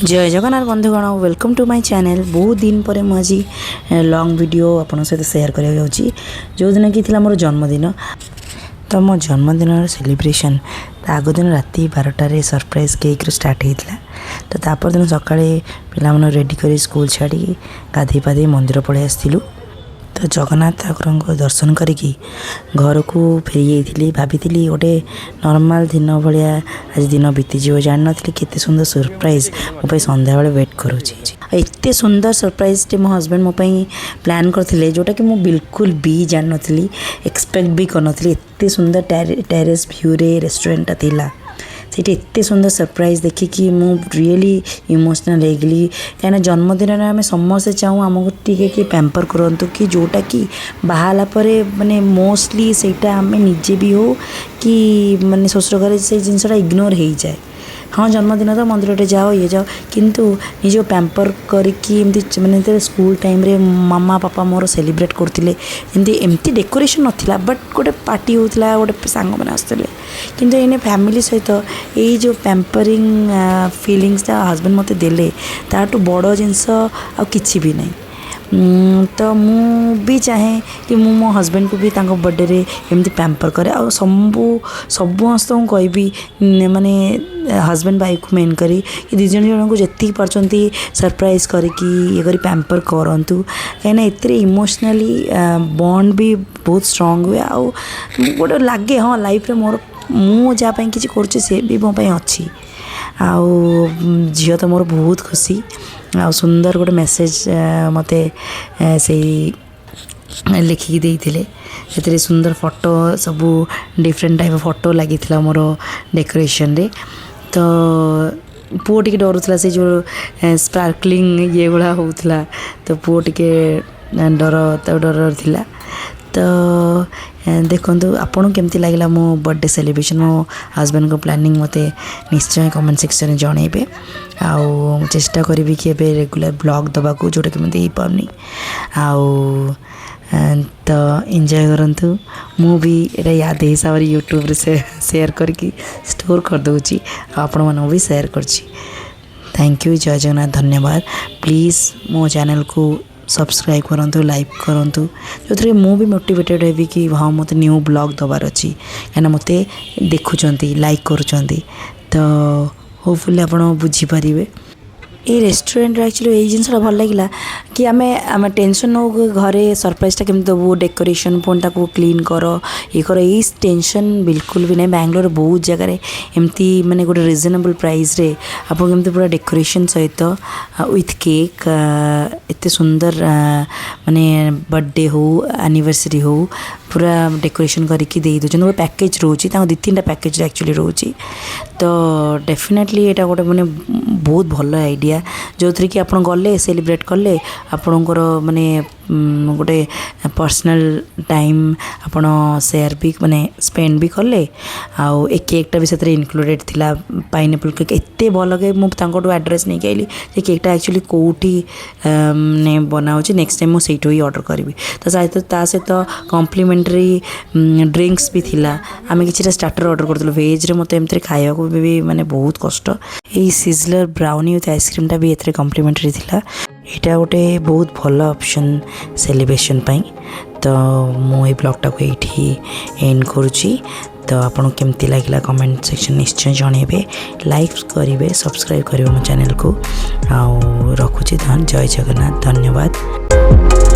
जय जगन्नाथ बंधुगण welcome to my channel. बहुत दिन पर मुझे लॉन्ग वीडियो आपन सहित शेयर करा जाउची। जो दिन की थिला मोर जन्मदिन, तो मो जन्मदिन सेलिब्रेशन आग दिन राति 12 सरप्राइज केक स्टार्ट होता। तो तापर दिन सकाळे पिला मन रेडी कर स्कूल छाड़ी गाधे पाधे मंदिर पलि आसलु। तो जगन्नाथ ठाकुर को दर्शन करी घर को फेरी जाइली। भाभी गोटे नॉर्मल दिन भाया आज दिन बीतीज जान नी केते सुंदर सरप्राइज मो संध्या बेले वेट करुँची। एत सुंदर सरप्राइज टे मो हस्बैंड मो प्लान करथिले, जोटा कि मो बिल्कुल भी जान नी एक्सपेक्ट भी कर नी। एत सुंदर टेरेस व्यू रे रेस्टोरेंट थिला। सीटी एत सुंदर सरप्राइज देखिकी मु रियली इमोशनल हो गली। कहीं जन्मदिन में आम समस्ते चाहूँ आमको टी कि पैम्पर करूँ कि जोटा कि बाहला माने मोस्टली सेटा आम निजे भी हो कि माने ससुर घर से जिनसा इग्नोर हो जाए। हाँ जन्मदिन तो मंदिर जाओ ये जाओ, किंतु निज पैम्पर करके माने स्कूल टाइम रे मामा पापा मोर सेलिब्रेट करते एमती डेकोरेशन नाला, बट गोटे पार्टी होता गोटे सांग मैंने आसते। किंतु एने फैमिली सहित यही जो पैम्परिंग फीलिंग्स हस्बैंड मत देले ताठू बड़ जिनस आ किछि भी नहीं। तो मु भी चाहे कि मो हस्बैंड को भी तांको बर्थडे रे एमती पैम्पर करे। आ समस्त कहि माने हस्बैंड वाइफ को मेन करी कि दुई जन को जी पार्टी सरप्राइज करके ये करी पैम्पर करंतु। कहीं एते इमोशनली बॉन्ड भी बहुत स्ट्रांग हुए। आ गोटे लगे हाँ लाइफ रे मोर मु जहाँ कि कर भी मो अच्छी। आउ झील तो मोर बहुत खुशी। आ सुंदर गोटे मेसेज मते से लिखिकी देइथिले। से सुंदर फोटो सबू डिफरेंट टाइप फोटो लगी मोर डेकोरेशन रे। तो पुओ टिके डरुला से जो स्पार्कलिंग ये गुड़ा होता, तो पुओ टिके डर थिला। तो देखो आपन केमती लगे मो बर्थडे सेलिब्रेशन मो हस्बैंड को प्लानिंग मते निश्चय कमेंट सेक्शन में जनइबे। आउ चेष्टा करी कि एबे रेगुलर ब्लॉग दबा को जोटा कि मैं पानी। आउ तो एंजॉय करंतु। मु भी एटा याद हिसाब से यूट्यूब रे शेयर करके स्टोर कर दूची, आपण मन भी शेयर करची। थैंक यू, जय जगन्नाथ, धन्यवाद। प्लीज़ मो चैनल को सब्सक्राइब करंतु, लाइक करंतु, जो थे मु भी मोटिवेटेड हेबी कि हाँ मत न्यू ब्लॉग दबार अच्छी। कहीं मत देखुंट लाइक करुँच, तो होपफुली आप बुझीपारे। ये रेस्टोरेंट एक्चुअली यही जिनसा भल लगे कि आम टेंशन नौ घरे सरप्राइजटा केमती देवु, डेकोरेशन पुणी ताको क्लीन कर ये कर, ये टेंशन बिल्कुल भी नहीं। बैंगलोर बहुत जगह एमती माने गोटे रिजनेबल प्राइस रे आप केमती पूरा डेकोरेशन सहित विथ केक एत सुंदर माने बर्थडे हो एनिवर्सरी हो पूरा डेकोरेशन करके दे दौरान। गोटे पैकेज रोचे 2-3टा पैकेज एक्चुअली रोचे। तो डेफिनेटली यहाँ गोटे मैंने बहुत भल आइडिया जो थी कि आप गले सेलिब्रेट कले आपणकर माने गोटे पर्सनल टाइम आपन शेयर भी माने स्पेंड भी कले। आउ ए केकटा भी से इनक्लूडेड थिला, पाइनएप्पल केक एत भल लगे। मुझे एड्रेस नहीं आइली जे केकटा एक्चुअली कौटी ने बनाऊँ, नेक्स्ट टाइम मुझे ही ऑर्डर करी। तो सहित कम्प्लीमेंटरी ड्रिंक्स भी थिला। आम कि स्टार्टर ऑर्डर करूँ वेज रे मत एमती खाया भी माने बहुत कष्ट। यही सिजलर ब्राउनी विथ आइसक्रीमटा भी एथरे कम्प्लीमेंटरी थिला। यहाँ गोटे बहुत भल ऑप्शन सेलिब्रेशन पाई। तो मु ब्लॉगटा को ये एंड करुँची। तो आपको केमती लगे कमेंट सेक्शन निश्चय जनइबे, लाइक करेंगे, सब्सक्राइब करेंगे मो चैनल को। आ रखुची। जय जगन्नाथ, धन्यवाद।